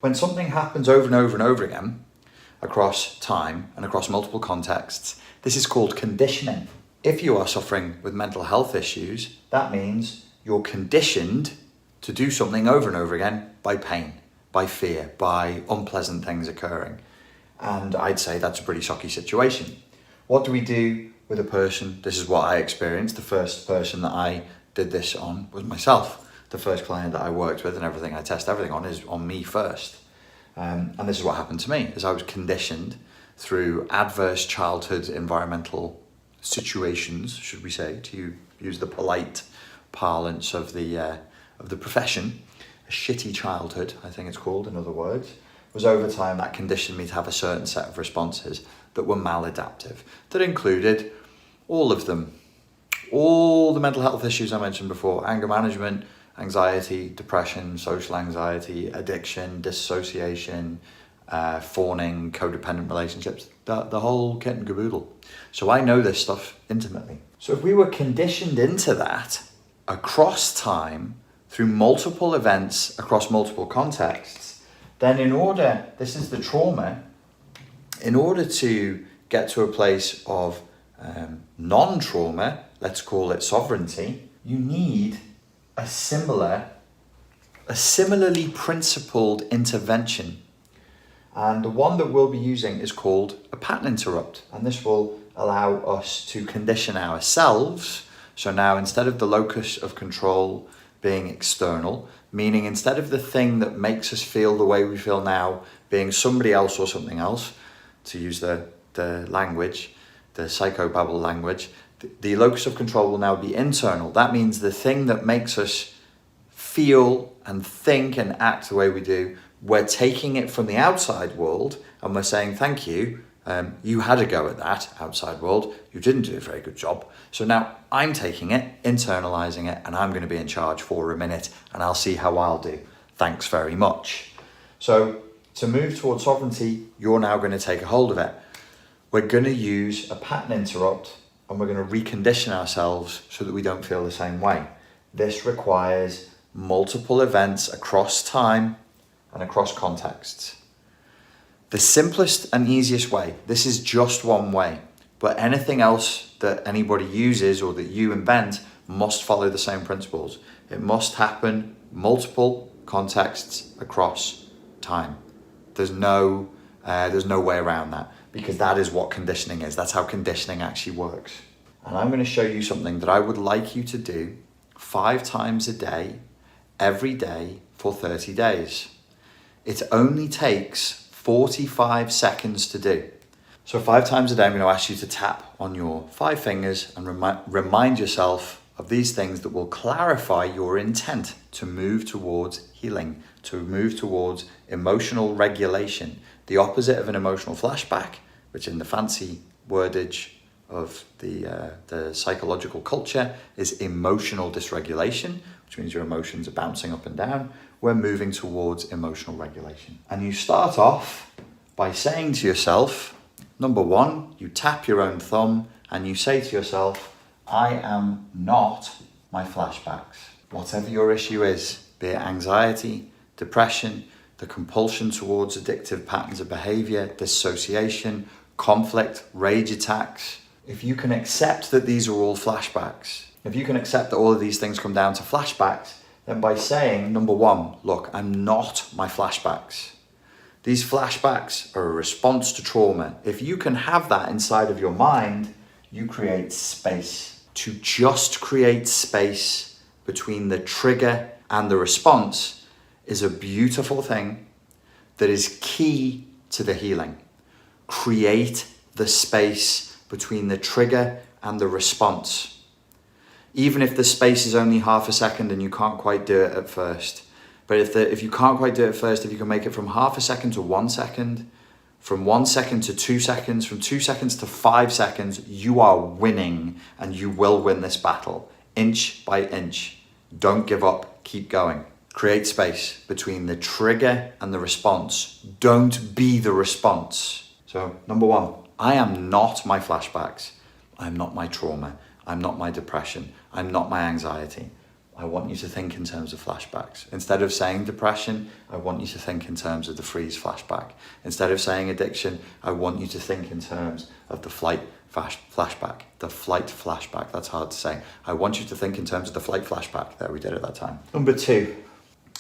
When something happens over and over and over again, across time and across multiple contexts, this is called conditioning. If you are suffering with mental health issues, that means you're conditioned to do something over and over again by pain, by fear, by unpleasant things occurring. And I'd say that's a pretty sucky situation. What do we do with a person? This is what I experienced. The first person that I did this on was myself. The first client that I worked with and everything I test everything on is on me first. And this is what happened to me, is I was conditioned through adverse childhood environmental situations, should we say, to use the polite parlance of the profession. A shitty childhood, I think it's called, in other words, was over time that conditioned me to have a certain set of responses that were maladaptive, that included all of them. All the mental health issues I mentioned before: anger management, anxiety, depression, social anxiety, addiction, dissociation, fawning, codependent relationships, the whole kit and caboodle. So I know this stuff intimately. So if we were conditioned into that across time, through multiple events, across multiple contexts, then this is the trauma, in order to get to a place of non-trauma, let's call it sovereignty, you need a similarly principled intervention. And the one that we'll be using is called a pattern interrupt. And this will allow us to condition ourselves. So now, instead of the locus of control being external, meaning instead of the thing that makes us feel the way we feel now being somebody else or something else, to use the language, the psychobabble language, the locus of control will now be internal. That means the thing that makes us feel and think and act the way we do, we're taking it from the outside world and we're saying, thank you, you had a go at that outside world, you didn't do a very good job. So now I'm taking it, internalizing it, and I'm going to be in charge for a minute and I'll see how I'll do. Thanks very much. So to move towards sovereignty, you're now going to take a hold of it. We're going to use a pattern interrupt and we're going to recondition ourselves so that we don't feel the same way. This requires multiple events across time and across contexts. The simplest and easiest way, this is just one way, but anything else that anybody uses or that you invent must follow the same principles. It must happen multiple contexts across time. There's no way around that, because that is what conditioning is. That's how conditioning actually works. And I'm going to show you something that I would like you to do 5 times a day, every day for 30 days. It only takes 45 seconds to do. So 5 times a day, I'm going to ask you to tap on your 5 fingers and remind yourself of these things that will clarify your intent to move towards healing, to move towards emotional regulation, the opposite of an emotional flashback, which in the fancy wordage of the psychological culture is emotional dysregulation, which means your emotions are bouncing up and down. We're moving towards emotional regulation. And you start off by saying to yourself, number 1, you tap your own thumb and you say to yourself, I am not my flashbacks. Whatever your issue is, be it anxiety, depression, the compulsion towards addictive patterns of behavior, dissociation, conflict, rage attacks. If you can accept that these are all flashbacks, if you can accept that all of these things come down to flashbacks, then by saying, number 1, look, I'm not my flashbacks. These flashbacks are a response to trauma. If you can have that inside of your mind, you create space. To just create space between the trigger and the response is a beautiful thing that is key to the healing. Create the space between the trigger and the response. Even if the space is only half a second and you can't quite do it at first. But if you can't quite do it at first, if you can make it from half a second to 1 second, from 1 second to 2 seconds, from 2 seconds to 5 seconds, you are winning and you will win this battle, inch by inch. Don't give up, keep going. Create space between the trigger and the response. Don't be the response. So, number 1, I am not my flashbacks. I'm not my trauma. I'm not my depression. I'm not my anxiety. I want you to think in terms of flashbacks. Instead of saying depression, I want you to think in terms of the freeze flashback. Instead of saying addiction, I want you to think in terms of the flight flashback. The flight flashback, that's hard to say. I want you to think in terms of the flight flashback that we did at that time. Number 2,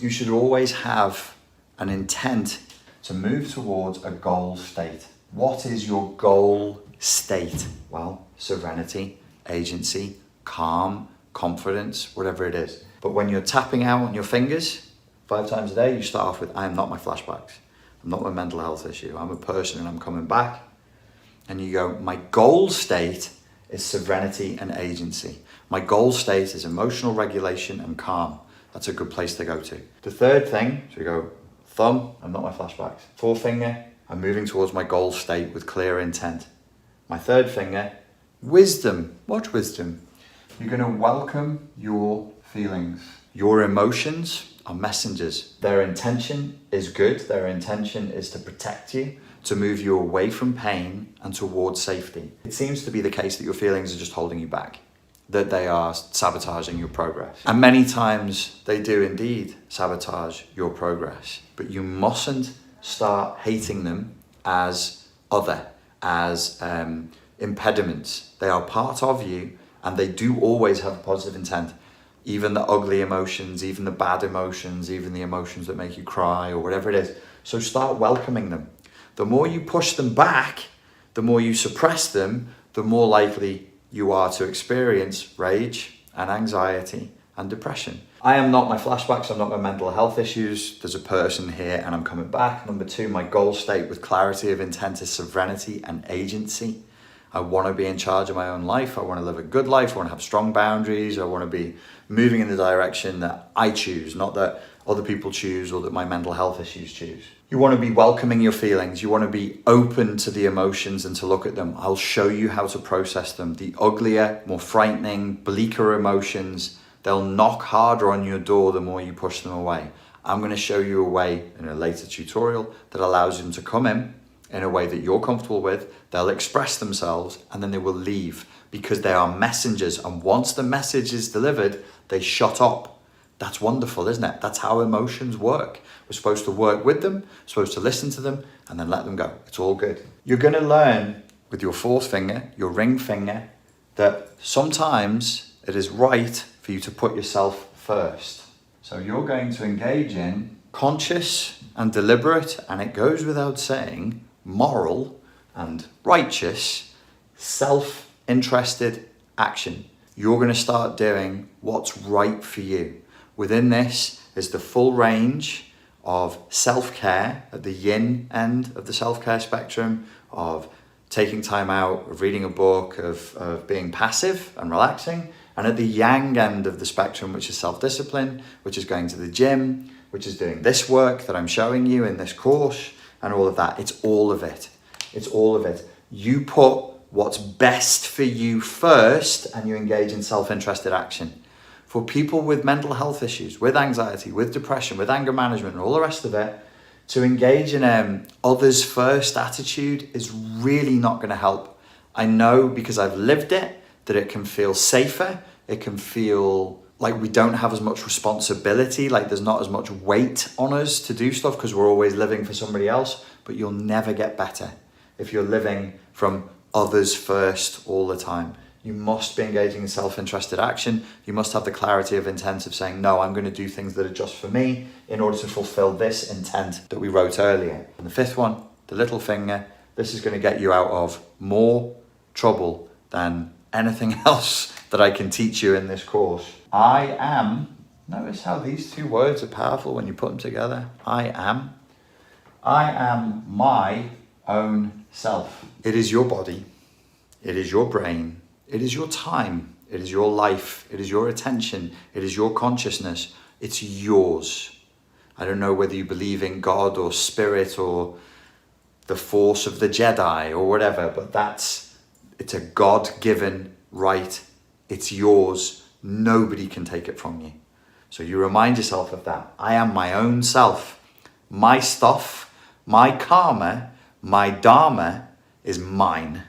you should always have an intent to move towards a goal state. What is your goal state? Well, serenity, agency, calm, confidence, whatever it is. But when you're tapping out on your fingers 5 times a day, you start off with, I am not my flashbacks. I'm not my mental health issue. I'm a person and I'm coming back. And you go, my goal state is serenity and agency. My goal state is emotional regulation and calm. That's a good place to go to. The third thing, so you go, thumb, I'm not my flashbacks. Forefinger, I'm moving towards my goal state with clear intent. My third finger, wisdom. What wisdom? You're going to welcome your feelings. Your emotions are messengers. Their intention is good. Their intention is to protect you, to move you away from pain and towards safety. It seems to be the case that your feelings are just holding you back, that they are sabotaging your progress. And many times they do indeed sabotage your progress, but you mustn't start hating them as other, as impediments. They are part of you and they do always have a positive intent. Even the ugly emotions, even the bad emotions, even the emotions that make you cry or whatever it is. So start welcoming them. The more you push them back, the more you suppress them, the more likely you are to experience rage and anxiety and depression. I am not my flashbacks, I'm not my mental health issues. There's a person here and I'm coming back. Number 2, my goal state with clarity of intent is serenity and agency. I want to be in charge of my own life. I want to live a good life. I want to have strong boundaries. I want to be moving in the direction that I choose, not that other people choose or that my mental health issues choose. You want to be welcoming your feelings. You want to be open to the emotions and to look at them. I'll show you how to process them. The uglier, more frightening, bleaker emotions, they'll knock harder on your door the more you push them away. I'm going to show you a way in a later tutorial that allows them to come in a way that you're comfortable with. They'll express themselves and then they will leave because they are messengers. And once the message is delivered, they shut up. That's wonderful, isn't it? That's how emotions work. We're supposed to work with them, supposed to listen to them, and then let them go. It's all good. You're going to learn with your 4th finger, your ring finger, that sometimes it is right for you to put yourself first. So you're going to engage in conscious and deliberate, and it goes without saying, moral and righteous, self-interested action. You're going to start doing what's right for you. Within this is the full range of self-care at the yin end of the self-care spectrum, of taking time out, of reading a book, of being passive and relaxing, and at the yang end of the spectrum, which is self-discipline, which is going to the gym, which is doing this work that I'm showing you in this course, and all of that. It's all of it. It's all of it. You put what's best for you first, and you engage in self-interested action. For people with mental health issues, with anxiety, with depression, with anger management, and all the rest of it, to engage in others first attitude is really not going to help. I know because I've lived it, that it can feel safer. It can feel like we don't have as much responsibility, like there's not as much weight on us to do stuff because we're always living for somebody else, but you'll never get better if you're living from others first all the time. You must be engaging in self-interested action. You must have the clarity of intent of saying, no, I'm going to do things that are just for me in order to fulfill this intent that we wrote earlier. And the 5th one, the little finger, this is going to get you out of more trouble than anything else that I can teach you in this course. I am, notice how these 2 words are powerful when you put them together. I am my own self. It is your body. It is your brain. It is your time. It is your life. It is your attention. It is your consciousness. It's yours. I don't know whether you believe in God or spirit or the force of the Jedi or whatever, but it's a God-given right. It's yours. Nobody can take it from you. So you remind yourself of that. I am my own self. My stuff, my karma, my dharma is mine.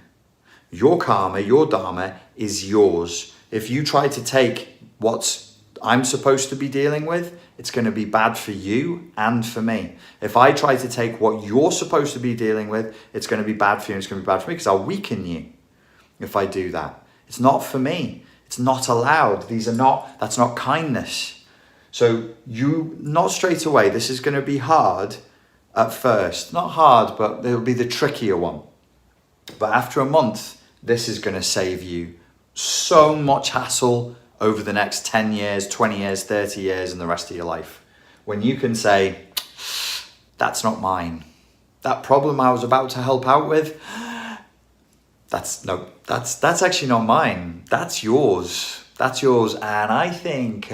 Your karma, your dharma is yours. If you try to take what's I'm supposed to be dealing with, it's going to be bad for you and for me. If I try to take what you're supposed to be dealing with, it's going to be bad for you and it's going to be bad for me because I'll weaken you if I do that. It's not for me. It's not allowed. That's not kindness. So not straight away, this is going to be hard at first. Not hard, but it'll be the trickier one. But after a month, this is going to save you so much hassle over the next 10 years, 20 years, 30 years, and the rest of your life. When you can say, that's not mine. That problem I was about to help out with, that's actually not mine. That's yours. That's yours. And I think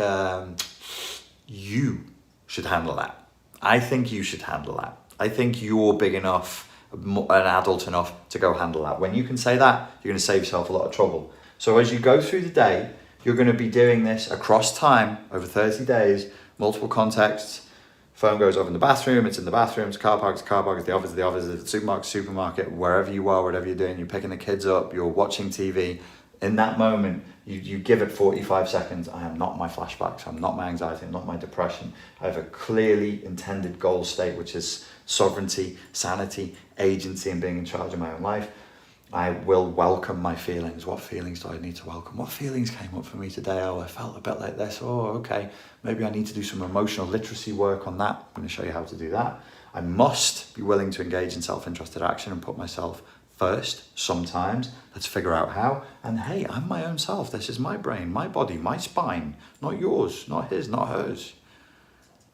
you should handle that. I think you should handle that. I think you're big enough, an adult enough to go handle that. When you can say that, you're going to save yourself a lot of trouble. So as you go through the day, you're going to be doing this across time, over 30 days, multiple contexts. Phone goes off in the bathroom, it's in the bathroom, it's car park, it's car park, it's the office, it's the supermarket, wherever you are, whatever you're doing, you're picking the kids up, you're watching TV. In that moment, you give it 45 seconds. I am not my flashbacks, I'm not my anxiety, I'm not my depression. I have a clearly intended goal state, which is sovereignty, sanity, agency, and being in charge of my own life. I will welcome my feelings. What feelings do I need to welcome? What feelings came up for me today? Oh, I felt a bit like this. Oh, okay. Maybe I need to do some emotional literacy work on that. I'm going to show you how to do that. I must be willing to engage in self-interested action and put myself first sometimes. Let's figure out how. And hey, I'm my own self. This is my brain, my body, my spine, not yours, not his, not hers.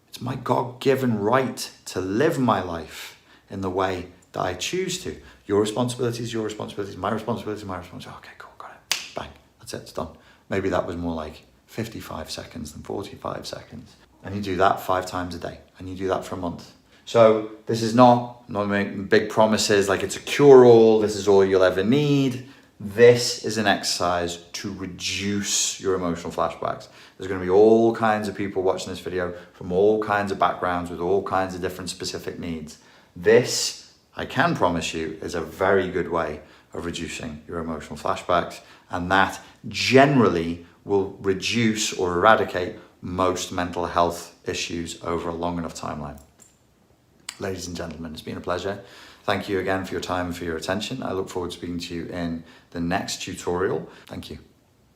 It's my God-given right to live my life in the way that I choose to. Your responsibility is your responsibility, my responsibility is my responsibility. Okay, cool, got it. Bang, that's it, it's done. Maybe that was more like 55 seconds than 45 seconds. And you do that 5 times a day, and you do that for a month. So this is not making big promises like it's a cure-all, this is all you'll ever need. This is an exercise to reduce your emotional flashbacks. There's going to be all kinds of people watching this video from all kinds of backgrounds with all kinds of different specific needs. This, I can promise you, is a very good way of reducing your emotional flashbacks, and that generally will reduce or eradicate most mental health issues over a long enough timeline. Ladies and gentlemen, it's been a pleasure. Thank you again for your time and for your attention. I look forward to speaking to you in the next tutorial. Thank you.